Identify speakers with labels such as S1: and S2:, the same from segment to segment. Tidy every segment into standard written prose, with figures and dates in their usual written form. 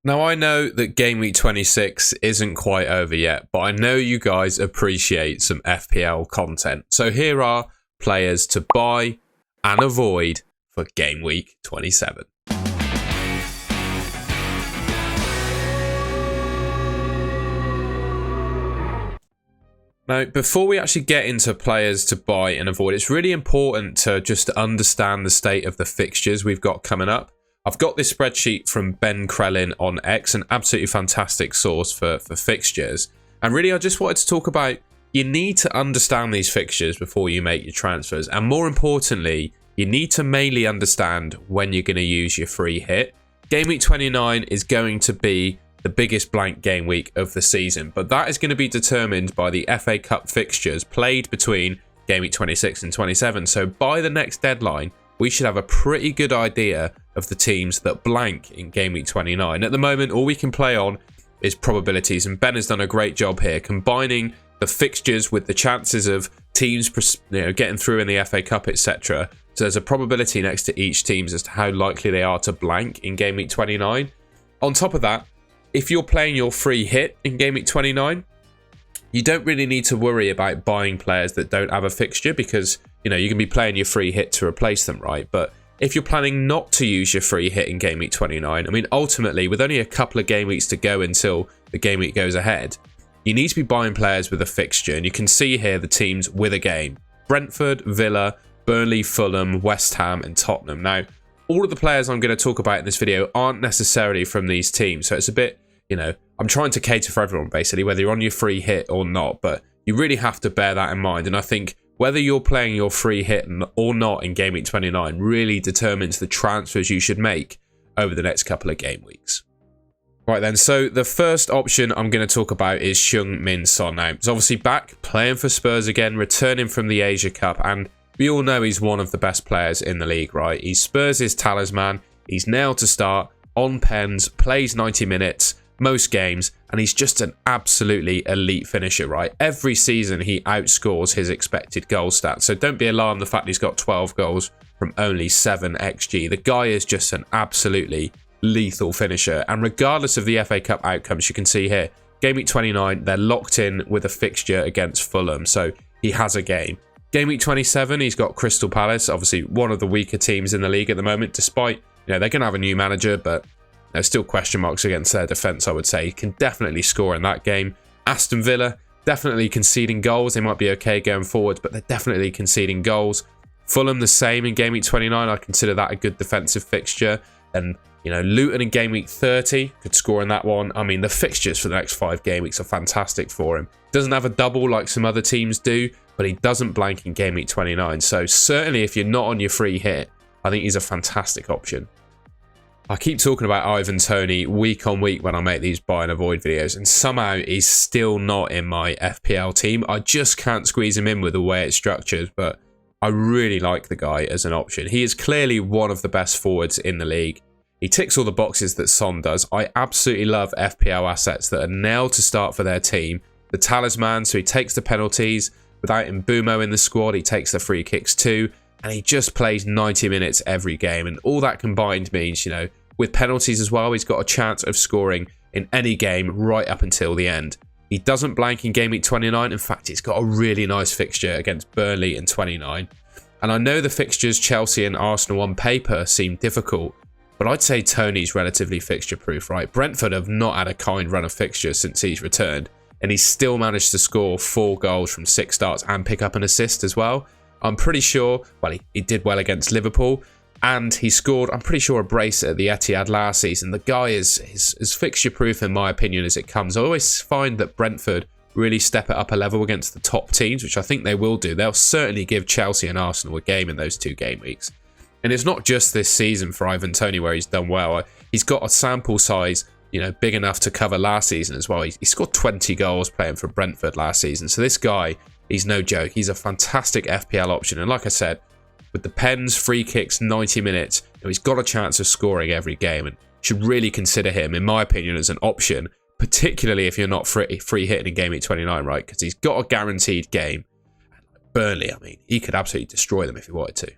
S1: Now, I know that Game Week 26 isn't quite over yet, but I know you guys appreciate some FPL content. So here are players to buy and avoid for Game Week 27. Now, before we actually get into players to buy and avoid, it's really important to just understand the state of the fixtures we've got coming up. I've got this spreadsheet from Ben Krellin on X, an absolutely fantastic source for fixtures. And really, I just wanted to talk about, you need to understand these fixtures before you make your transfers. And more importantly, you need to mainly understand when you're going to use your free hit. Game Week 29 is going to be the biggest blank game week of the season, but that is going to be determined by the FA Cup fixtures played between Game Week 26 and 27. So by the next deadline, we should have a pretty good idea of the teams that blank in Game Week 29. At the moment, all we can play on is probabilities, and Ben has done a great job here, combining the fixtures with the chances of teams getting through in the FA Cup, etc. So there's a probability next to each team as to how likely they are to blank in Game Week 29. On top of that, if you're playing your free hit in Game Week 29, you don't really need to worry about buying players that don't have a fixture, because you can be playing your free hit to replace them, right? But if you're planning not to use your free hit in Game Week 29, I mean, ultimately, with only a couple of game weeks to go until the game week goes ahead, you need to be buying players with a fixture. And you can see here the teams with a game: Brentford, Villa, Burnley, Fulham, West Ham, and Tottenham. Now, all of the players I'm going to talk about in this video aren't necessarily from these teams. So it's a bit, I'm trying to cater for everyone, basically, whether you're on your free hit or not. But you really have to bear that in mind. And I think whether you're playing your free hit or not in Game Week 29 really determines the transfers you should make over the next couple of game weeks. Right then, so the first option I'm going to talk about is Heung-min Son. Now, he's obviously back, playing for Spurs again, returning from the Asia Cup, and we all know he's one of the best players in the league, right? He's Spurs' talisman, he's nailed to start, on pens, plays 90 minutes, most games, and he's just an absolutely elite finisher, right? Every season he outscores his expected goal stats, so don't be alarmed the fact he's got 12 goals from only 7 XG. The guy is just an absolutely lethal finisher, and regardless of the FA Cup outcomes, you can see here, Game Week 29, they're locked in with a fixture against Fulham, so he has a game. Game Week 27, he's got Crystal Palace, obviously one of the weaker teams in the league at the moment, despite, they're going to have a new manager, but there's still question marks against their defence, I would say. He can definitely score in that game. Aston Villa, definitely conceding goals. They might be okay going forward, but they're definitely conceding goals. Fulham, the same in Game Week 29. I consider that a good defensive fixture. And, Luton in Game Week 30 could score in that one. I mean, the fixtures for the next 5 game weeks are fantastic for him. Doesn't have a double like some other teams do, but he doesn't blank in Game Week 29. So certainly if you're not on your free hit, I think he's a fantastic option. I keep talking about Ivan Toney week on week when I make these buy and avoid videos, and somehow he's still not in my FPL team. I just can't squeeze him in with the way it's structured, but I really like the guy as an option. He is clearly one of the best forwards in the league. He ticks all the boxes that Son does. I absolutely love FPL assets that are nailed to start for their team. The talisman, so he takes the penalties. Without Mbumo in the squad, he takes the free kicks too. And he just plays 90 minutes every game. And all that combined means, with penalties as well, he's got a chance of scoring in any game right up until the end. He doesn't blank in Game Week 29. In fact, he's got a really nice fixture against Burnley in 29. And I know the fixtures Chelsea and Arsenal on paper seem difficult, but I'd say Toney's relatively fixture-proof, right? Brentford have not had a kind run of fixtures since he's returned, and he's still managed to score 4 goals from 6 starts and pick up an assist as well. I'm pretty sure, well, he did well against Liverpool, and he scored, I'm pretty sure, a brace at the Etihad last season. The guy is as fixture-proof, in my opinion, as it comes. I always find that Brentford really step it up a level against the top teams, which I think they will do. They'll certainly give Chelsea and Arsenal a game in those 2 game weeks. And it's not just this season for Ivan Toney where he's done well. He's got a sample size, big enough to cover last season as well. He scored 20 goals playing for Brentford last season. So this guy, he's no joke. He's a fantastic FPL option. And like I said, with the pens, free kicks, 90 minutes, he's got a chance of scoring every game, and should really consider him, in my opinion, as an option, particularly if you're not free hitting in Game Week 29, right? Because he's got a guaranteed game. Burnley, I mean, he could absolutely destroy them if he wanted to.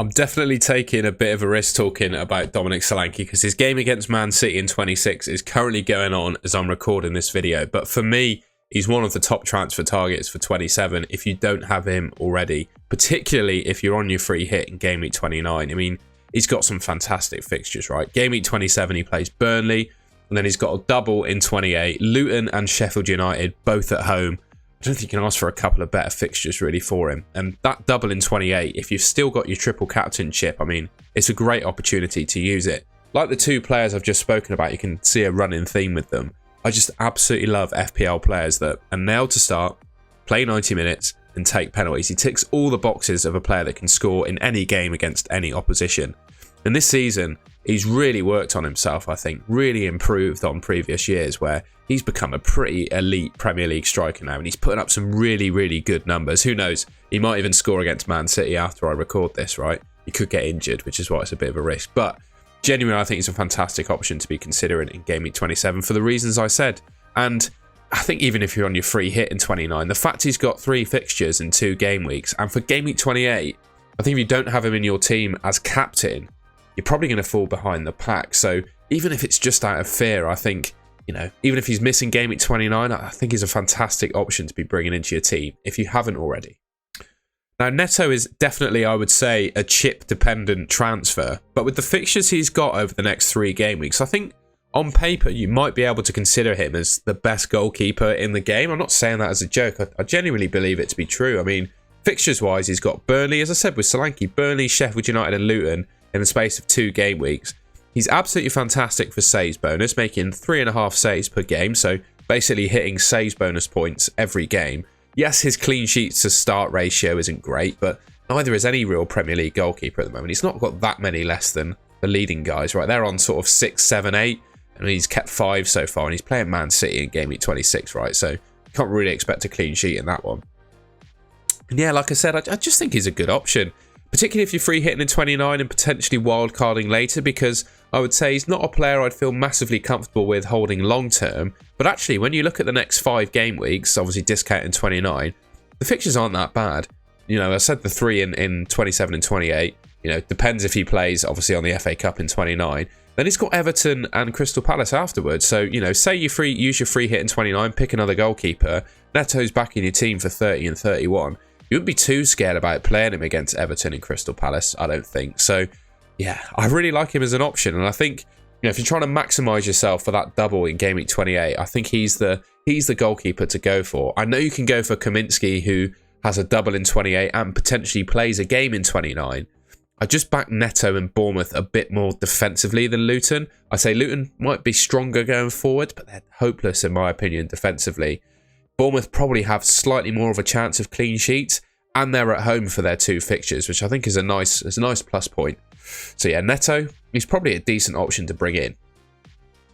S1: I'm definitely taking a bit of a risk talking about Dominic Solanke because his game against Man City in 26 is currently going on as I'm recording this video. But for me, he's one of the top transfer targets for 27 if you don't have him already, particularly if you're on your free hit in Game Week 29. I mean, he's got some fantastic fixtures, right? Game Week 27, he plays Burnley, and then he's got a double in 28. Luton and Sheffield United, both at home. I don't think you can ask for a couple of better fixtures really for him. And that double in 28, if you've still got your triple captainship, I mean, it's a great opportunity to use it. Like the two players I've just spoken about, you can see a running theme with them. I just absolutely love FPL players that are nailed to start, play 90 minutes, and take penalties. He ticks all the boxes of a player that can score in any game against any opposition. And this season, he's really worked on himself, I think, really improved on previous years where he's become a pretty elite Premier League striker now and he's putting up some really, really good numbers. Who knows? He might even score against Man City after I record this, right? He could get injured, which is why it's a bit of a risk. But genuinely, I think he's a fantastic option to be considering in Game Week 27 for the reasons I said. And I think even if you're on your free hit in 29, the fact he's got 3 fixtures in 2 game weeks, and for Game Week 28, I think if you don't have him in your team as captain, you're probably going to fall behind the pack. So even if it's just out of fear, I think, you know, even if he's missing Game Week 29, I think he's a fantastic option to be bringing into your team if you haven't already. Now, Neto is definitely, I would say, a chip-dependent transfer, but with the fixtures he's got over the next 3 game weeks, I think on paper you might be able to consider him as the best goalkeeper in the game. I'm not saying that as a joke. I genuinely believe it to be true. I mean, fixtures-wise, he's got Burnley, as I said with Solanke, Burnley, Sheffield United and Luton in the space of 2 game weeks. He's absolutely fantastic for saves bonus, making 3.5 saves per game, so basically hitting saves bonus points every game. Yes, his clean sheets to start ratio isn't great, but neither is any real Premier League goalkeeper at the moment. He's not got that many less than the leading guys, right? They're on sort of 6, 7, 8, and he's kept 5 so far, and he's playing Man City in Game Week 26, right? So you can't really expect a clean sheet in that one. And yeah, like I said, I just think he's a good option, particularly if you're free hitting in 29 and potentially wildcarding later, because I would say he's not a player I'd feel massively comfortable with holding long term. But actually, when you look at the next 5 game weeks, obviously discounting 29, the fixtures aren't that bad. You know, I said the 3 in 27 and 28. You know, depends if he plays, obviously, on the FA Cup in 29. Then he's got Everton and Crystal Palace afterwards. So, you know, say you use your free hit in 29, pick another goalkeeper. Neto's back in your team for 30 and 31. You wouldn't be too scared about playing him against Everton and Crystal Palace, I don't think. So, yeah, I really like him as an option. And I think, you know, if you're trying to maximise yourself for that double in Game Week 28, I think he's the goalkeeper to go for. I know you can go for Kaminsky, who has a double in 28 and potentially plays a game in 29. I just back Neto and Bournemouth a bit more defensively than Luton. I say Luton might be stronger going forward, but they're hopeless, in my opinion, defensively. Bournemouth probably have slightly more of a chance of clean sheets, and they're at home for their 2 fixtures, which I think is a nice plus point. So yeah, Neto, he's probably a decent option to bring in.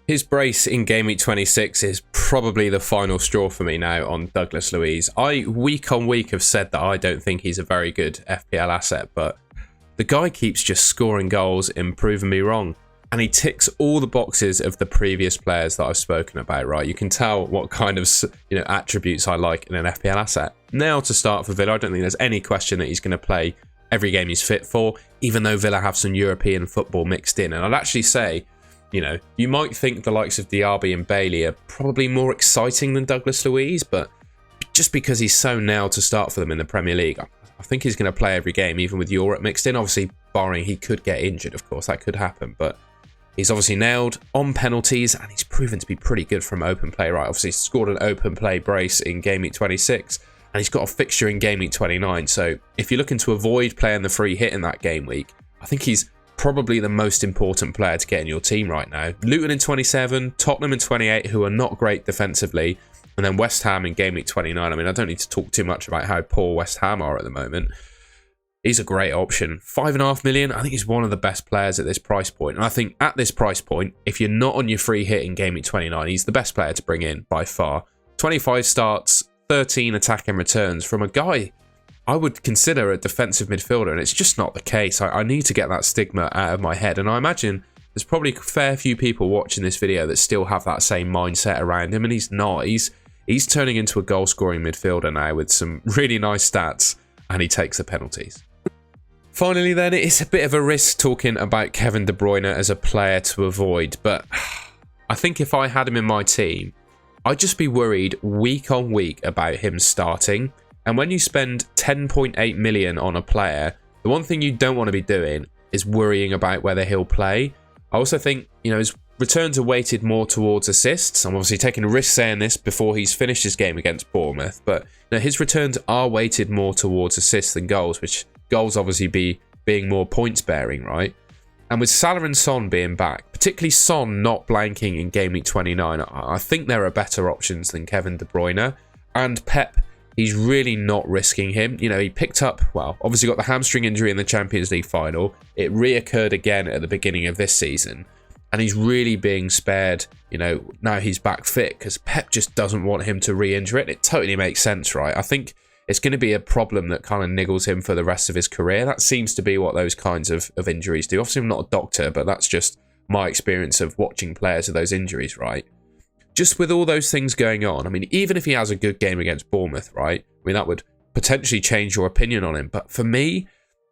S1: His brace in Game Week 26 is probably the final straw for me now on Douglas Luiz. I, week on week, have said that I don't think he's a very good FPL asset, but the guy keeps just scoring goals and proving me wrong. And he ticks all the boxes of the previous players that I've spoken about, right? You can tell what kind of, you know, attributes I like in an FPL asset. Now to start for Villa, I don't think there's any question that he's going to play every game he's fit for, even though Villa have some European football mixed in. And I'd actually say, you know, you might think the likes of Diaby and Bailey are probably more exciting than Douglas Luiz, but just because he's so nailed to start for them in the Premier League, I think he's going to play every game, even with Europe mixed in. Obviously, barring he could get injured, of course, that could happen, but he's obviously nailed on penalties, and he's proven to be pretty good from open play, right? Obviously, he's scored an open play brace in Game Week 26, and he's got a fixture in Game Week 29. So if you're looking to avoid playing the free hit in that game week, I think he's probably the most important player to get in your team right now. Luton in 27, Tottenham in 28, who are not great defensively, and then West Ham in Game Week 29. I mean, I don't need to talk too much about how poor West Ham are at the moment. He's a great option. 5.5 million, I think he's one of the best players at this price point. And I think at this price point, if you're not on your free hit in Game Week 29, he's the best player to bring in by far. 25 starts, 13 attacking returns from a guy I would consider a defensive midfielder, and it's just not the case. I need to get that stigma out of my head, and I imagine there's probably a fair few people watching this video that still have that same mindset around him, and he's not. He's turning into a goal-scoring midfielder now with some really nice stats, and he takes the penalties. Finally then, it's a bit of a risk talking about Kevin De Bruyne as a player to avoid, but I think if I had him in my team, I'd just be worried week on week about him starting. And when you spend 10.8 million on a player, the one thing you don't want to be doing is worrying about whether he'll play. I also think, you know, his returns are weighted more towards assists. I'm obviously taking a risk saying this before he's finished his game against Bournemouth, but you know, his returns are weighted more towards assists than goals, which goals obviously being more points bearing, right? And with Salah and Son being back, particularly Son not blanking in game week 29, I think there are better options than Kevin De Bruyne. And Pep, he's really not risking him. You know, he picked up, well, obviously got the hamstring injury in the Champions League final. It reoccurred again at the beginning of this season. And he's really being spared, you know, now he's back fit, because Pep just doesn't want him to re-injure it. It totally makes sense, right? I think it's going to be a problem that kind of niggles him for the rest of his career. That seems to be what those kinds of injuries do. Obviously, I'm not a doctor, but that's just my experience of watching players with those injuries, right? Just with all those things going on, I mean, even if he has a good game against Bournemouth, right? I mean, that would potentially change your opinion on him. But for me,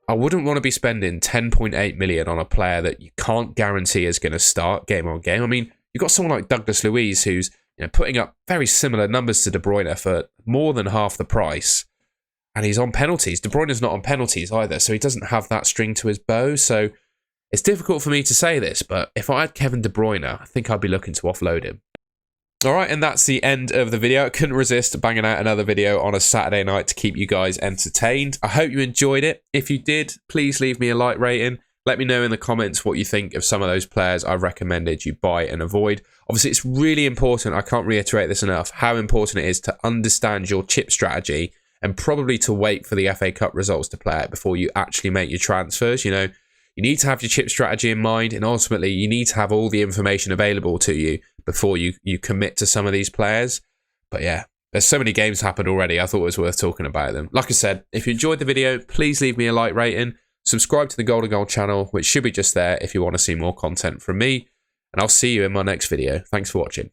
S1: I wouldn't want to be spending 10.8 million on a player that you can't guarantee is going to start game on game. I mean, you've got someone like Douglas Luiz who's, you know, putting up very similar numbers to De Bruyne for more than half the price, and he's on penalties. De Bruyne's not on penalties either, so he doesn't have that string to his bow. So it's difficult for me to say this, but if I had Kevin De Bruyne, I think I'd be looking to offload him. All right, and that's the end of the video. I couldn't resist banging out another video on a Saturday night to keep you guys entertained. I hope you enjoyed it. If you did, please leave me a like rating. Let me know in the comments what you think of some of those players I've recommended you buy and avoid. Obviously, it's really important, I can't reiterate this enough, how important it is to understand your chip strategy and probably to wait for the FA Cup results to play out before you actually make your transfers. You know, you need to have your chip strategy in mind, and ultimately you need to have all the information available to you before you commit to some of these players. But yeah, there's so many games happened already, I thought it was worth talking about them. Like I said, if you enjoyed the video, please leave me a like rating. Subscribe to the Golden Goal channel, which should be just there if you want to see more content from me. And I'll see you in my next video. Thanks for watching.